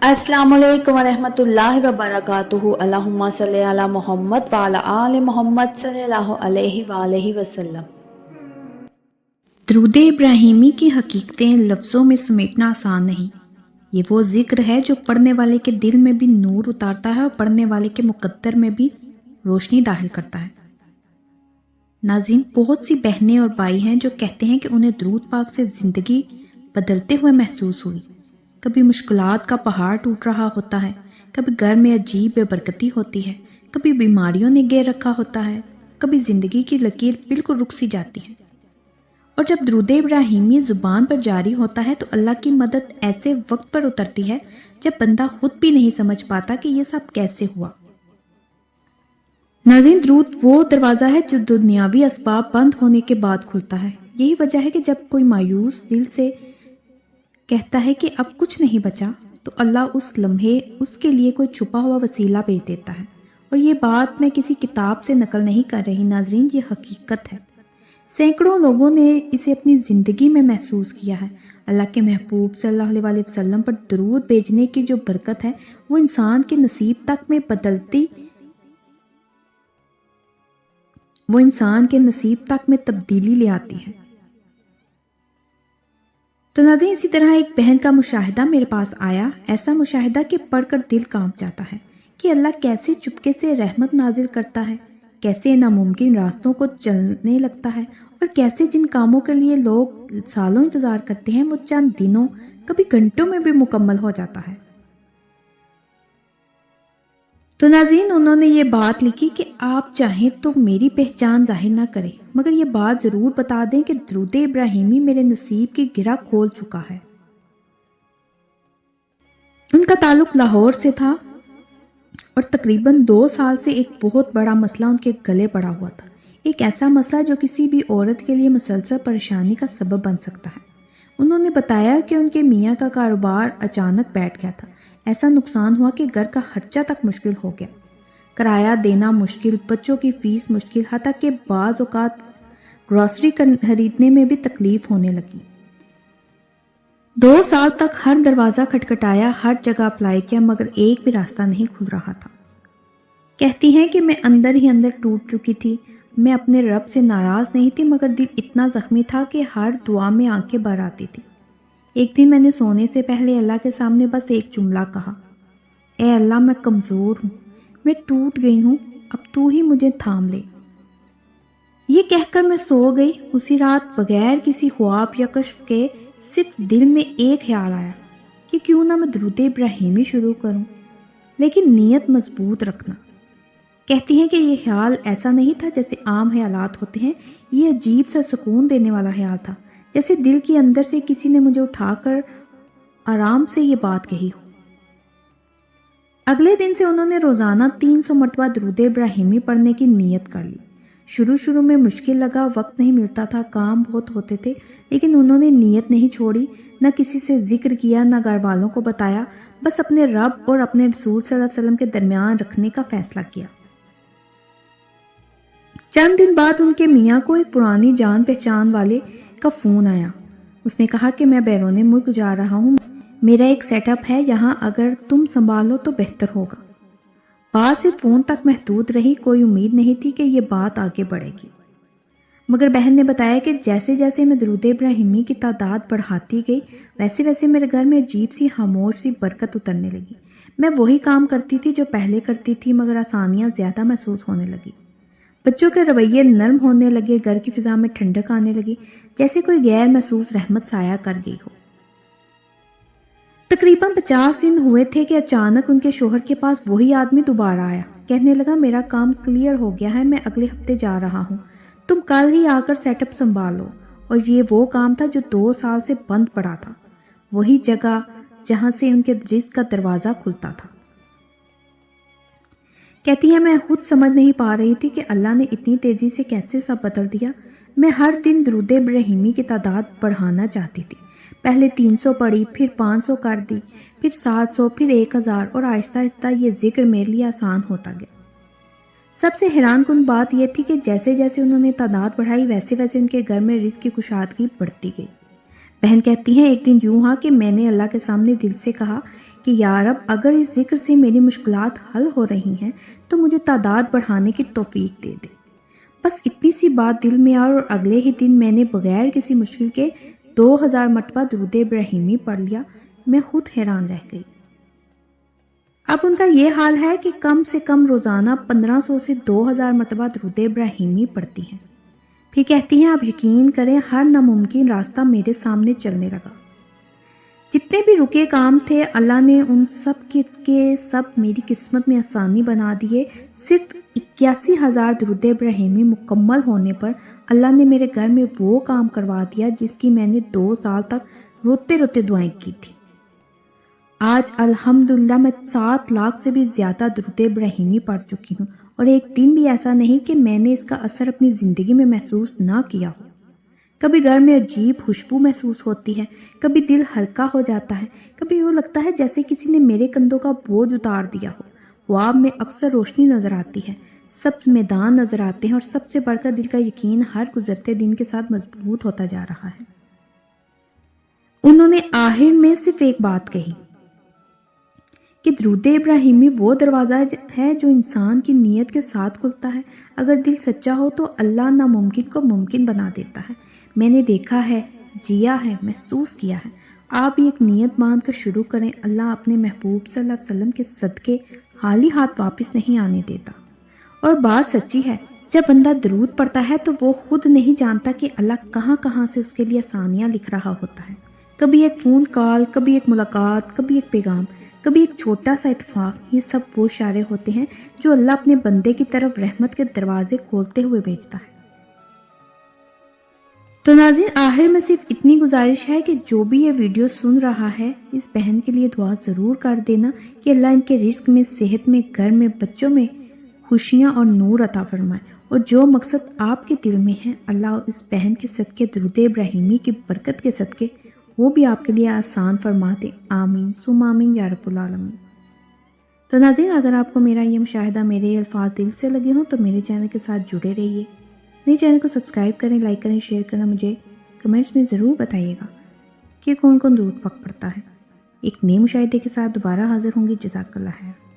السلام علیکم ورحمۃ اللہ وبرکاتہ۔ اللہم صلی علی محمد وعلی آل محمد صلی اللہ علیہ وآلہ وسلم۔ درود ابراہیمی کی حقیقتیں لفظوں میں سمیٹنا آسان نہیں۔ یہ وہ ذکر ہے جو پڑھنے والے کے دل میں بھی نور اتارتا ہے اور پڑھنے والے کے مقدر میں بھی روشنی داخل کرتا ہے۔ ناظرین، بہت سی بہنیں اور بھائی ہیں جو کہتے ہیں کہ انہیں درود پاک سے زندگی بدلتے ہوئے محسوس ہوئی۔ کبھی مشکلات کا پہاڑ ٹوٹ رہا ہوتا ہے، کبھی گھر میں عجیب بے برکتی ہوتی ہے، کبھی بیماریوں نے گھیر رکھا ہوتا ہے، کبھی زندگی کی لکیر بالکل رک سی جاتی ہے۔ اور جب درود ابراہیمی زبان پر جاری ہوتا ہے تو اللہ کی مدد ایسے وقت پر اترتی ہے جب بندہ خود بھی نہیں سمجھ پاتا کہ یہ سب کیسے ہوا۔ ناظرین، درود وہ دروازہ ہے جو دنیاوی اسباب بند ہونے کے بعد کھلتا ہے۔ یہی وجہ ہے کہ جب کوئی مایوس دل سے کہتا ہے کہ اب کچھ نہیں بچا تو اللہ اس لمحے اس کے لیے کوئی چھپا ہوا وسیلہ بھیج دیتا ہے۔ اور یہ بات میں کسی کتاب سے نقل نہیں کر رہی ناظرین، یہ حقیقت ہے۔ سینکڑوں لوگوں نے اسے اپنی زندگی میں محسوس کیا ہے۔ اللہ کے محبوب صلی اللہ علیہ وسلم پر درود بھیجنے کی جو برکت ہے وہ انسان کے نصیب تک میں تبدیلی لے آتی ہے۔ تو ناظرین، اسی طرح ایک بہن کا مشاہدہ میرے پاس آیا، ایسا مشاہدہ کہ پڑھ کر دل کانپ جاتا ہے کہ اللہ کیسے چپکے سے رحمت نازل کرتا ہے، کیسے ناممکن راستوں کو چلنے لگتا ہے، اور کیسے جن کاموں کے لیے لوگ سالوں انتظار کرتے ہیں وہ چند دنوں کبھی گھنٹوں میں بھی مکمل ہو جاتا ہے۔ تو ناظرین، انہوں نے یہ بات لکھی کہ آپ چاہیں تو میری پہچان ظاہر نہ کریں، مگر یہ بات ضرور بتا دیں کہ درود ابراہیمی میرے نصیب کی گرہ کھول چکا ہے۔ ان کا تعلق لاہور سے تھا اور تقریباً 2 سال سے ایک بہت بڑا مسئلہ ان کے گلے پڑا ہوا تھا، ایک ایسا مسئلہ جو کسی بھی عورت کے لیے مسلسل پریشانی کا سبب بن سکتا ہے۔ انہوں نے بتایا کہ ان کے میاں کا کاروبار اچانک بیٹھ گیا تھا، ایسا نقصان ہوا کہ گھر کا خرچہ تک مشکل ہو گیا، کرایہ دینا مشکل، بچوں کی فیس مشکل، حتیٰ کہ بعض اوقات گروسری خریدنے میں بھی تکلیف ہونے لگی۔ 2 سال تک ہر دروازہ کھٹکھٹایا، ہر جگہ اپلائی کیا، مگر ایک بھی راستہ نہیں کھل رہا تھا۔ کہتی ہیں کہ میں اندر ہی اندر ٹوٹ چکی تھی۔ میں اپنے رب سے ناراض نہیں تھی، مگر دل اتنا زخمی تھا کہ ہر دعا میں آنکھیں بھر آتی تھی۔ ایک دن میں نے سونے سے پہلے اللہ کے سامنے بس ایک جملہ کہا، اے اللہ، میں کمزور ہوں، میں ٹوٹ گئی ہوں، اب تو ہی مجھے تھام لے۔ یہ کہہ کر میں سو گئی۔ اسی رات بغیر کسی خواب یا کشف کے صرف دل میں ایک خیال آیا کہ کیوں نہ میں درود ابراہیمی شروع کروں، لیکن نیت مضبوط رکھنا۔ کہتی ہیں کہ یہ خیال ایسا نہیں تھا جیسے عام خیالات ہوتے ہیں، یہ عجیب سا سکون دینے والا خیال تھا، جیسے دل کے اندر سے کسی نے مجھے اٹھا کر آرام سے یہ بات کہی ہو۔ اگلے دن سے انہوں نے روزانہ 300 مرتبہ درود ابراہیمی پڑھنے کی نیت کر لی۔ شروع میں مشکل لگا، وقت نہیں ملتا تھا، کام بہت ہوتے تھے، لیکن انہوں نے نیت نہیں چھوڑی، نہ کسی سے ذکر کیا، نہ گھر والوں کو بتایا، بس اپنے رب اور اپنے رسول صلی اللہ علیہ وسلم کے درمیان رکھنے کا فیصلہ کیا۔ چند دن بعد ان کے میاں کو ایک پرانی جان پہچان والے کا فون آیا۔ اس نے کہا کہ میں بیرون ملک جا رہا ہوں، میرا ایک سیٹ اپ ہے یہاں، اگر تم سنبھالو تو بہتر ہوگا۔ بات صرف فون تک محدود رہی، کوئی امید نہیں تھی کہ یہ بات آگے بڑھے گی، مگر بہن نے بتایا کہ جیسے جیسے میں درود ابراہیمی کی تعداد بڑھاتی گئی ویسے ویسے میرے گھر میں عجیب سی خاموش سی برکت اترنے لگی۔ میں وہی کام کرتی تھی جو پہلے کرتی تھی، مگر آسانیاں زیادہ محسوس ہونے لگی، بچوں کے رویے نرم ہونے لگے، گھر کی فضا میں ٹھنڈک آنے لگی، جیسے کوئی غیر محسوس رحمت سایہ کر گئی ہو۔ تقریباً 50 دن ہوئے تھے کہ اچانک ان کے شوہر کے پاس وہی آدمی دوبارہ آیا، کہنے لگا میرا کام کلیئر ہو گیا ہے، میں اگلے ہفتے جا رہا ہوں، تم کل ہی آ کر سیٹ اپ سنبھالو۔ اور یہ وہ کام تھا جو 2 سال سے بند پڑا تھا، وہی جگہ جہاں سے ان کے رزق کا دروازہ کھلتا تھا۔ کہتی ہے میں خود سمجھ نہیں پا رہی تھی کہ اللہ نے اتنی تیزی سے کیسے سب بدل دیا۔ میں ہر دن درود ابراہیمی کی تعداد بڑھانا چاہتی تھی، پہلے 300 پڑھی، پھر 500 کر دی، پھر 700، پھر 1000، اور آہستہ آہستہ یہ ذکر میرے لیے آسان ہوتا گیا۔ سب سے حیران کن بات یہ تھی کہ جیسے جیسے انہوں نے تعداد بڑھائی ویسے ویسے ان کے گھر میں رزق کی کشادگی بڑھتی گئی۔ بہن کہتی ہیں ایک دن یوں ہوا کہ میں نے اللہ کے سامنے دل سے کہا کہ یا رب اگر اس ذکر سے میری مشکلات حل ہو رہی ہیں تو مجھے تعداد بڑھانے کی توفیق دے دے۔ بس اتنی سی بات دل میں آئی اور اگلے ہی دن میں نے بغیر کسی مشکل کے 2000 مرتبہ درود ابراہیمی پڑھ لیا۔ میں خود حیران رہ گئی۔ اب ان کا یہ حال ہے کہ کم سے کم روزانہ 1500 سے 2000 مرتبہ درود ابراہیمی پڑھتی ہیں۔ پھر کہتی ہیں آپ یقین کریں ہر ناممکن راستہ میرے سامنے چلنے لگا۔ جتنے بھی رکے کام تھے اللہ نے ان سب کے سب میری قسمت میں آسانی بنا دیے۔ صرف 81,000 درود ابراہیمی مکمل ہونے پر اللہ نے میرے گھر میں وہ کام کروا دیا جس کی میں نے 2 سال تک روتے روتے دعائیں کی تھی۔ آج الحمدللہ میں 7 لاکھ سے بھی زیادہ درود ابراہیمی پڑھ چکی ہوں اور ایک دن بھی ایسا نہیں کہ میں نے اس کا اثر اپنی زندگی میں محسوس نہ کیا ہو۔ کبھی گھر میں عجیب خوشبو محسوس ہوتی ہے، کبھی دل ہلکا ہو جاتا ہے، کبھی یوں لگتا ہے جیسے کسی نے میرے کندھوں کا بوجھ اتار دیا ہو۔ خواب میں اکثر روشنی نظر آتی ہے، سبز میدان نظر آتے ہیں اور سب سے بڑھ کر دل کا یقین ہر گزرتے دن کے ساتھ مضبوط ہوتا جا رہا ہے۔ انہوں نے آخر میں صرف ایک بات کہی کہ درود ابراہیمی وہ دروازہ ہے جو انسان کی نیت کے ساتھ کھلتا ہے۔ اگر دل سچا ہو تو اللہ ناممکن کو ممکن بنا دیتا ہے۔ میں نے دیکھا ہے، جیا ہے، محسوس کیا ہے۔ آپ بھی ایک نیت باندھ کر شروع کریں، اللہ اپنے محبوب صلی اللہ علیہ وسلم کے صدقے خالی ہاتھ واپس نہیں آنے دیتا۔ اور بات سچی ہے، جب بندہ درود پڑھتا ہے تو وہ خود نہیں جانتا کہ اللہ کہاں کہاں سے اس کے لیے آسانیاں لکھ رہا ہوتا ہے۔ کبھی ایک فون کال، کبھی ایک ملاقات، کبھی ایک پیغام، کبھی ایک چھوٹا سا اتفاق، یہ سب وہ اشارے ہوتے ہیں جو اللہ اپنے بندے کی طرف رحمت کے دروازے کھولتے ہوئے بھیجتا ہے۔ تو ناظرین، آخر میں صرف اتنی گزارش ہے کہ جو بھی یہ ویڈیو سن رہا ہے اس بہن کے لیے دعا ضرور کر دینا کہ اللہ ان کے رزق میں، صحت میں، گھر میں، بچوں میں خوشیاں اور نور عطا فرمائے، اور جو مقصد آپ کے دل میں ہے اللہ اس بہن کے صدقے درود ابراہیمی کی برکت کے صدقے وہ بھی آپ کے لیے آسان فرما دے۔ آمین ثم آمین یا رب العالمین۔ تو ناظرین، اگر آپ کو میرا یہ مشاہدہ، میرے الفاظ دل سے لگے ہوں تو میرے چینل کے ساتھ جڑے رہیے۔ میرے چینل کو سبسکرائب کریں، لائک کریں، شیئر کرنا، مجھے کمنٹس میں ضرور بتائیے گا کہ کون کون درود پاک پڑھتا ہے۔ ایک نئے مشاہدے کے ساتھ دوبارہ حاضر ہوں گی۔ جزاک اللہ خیر۔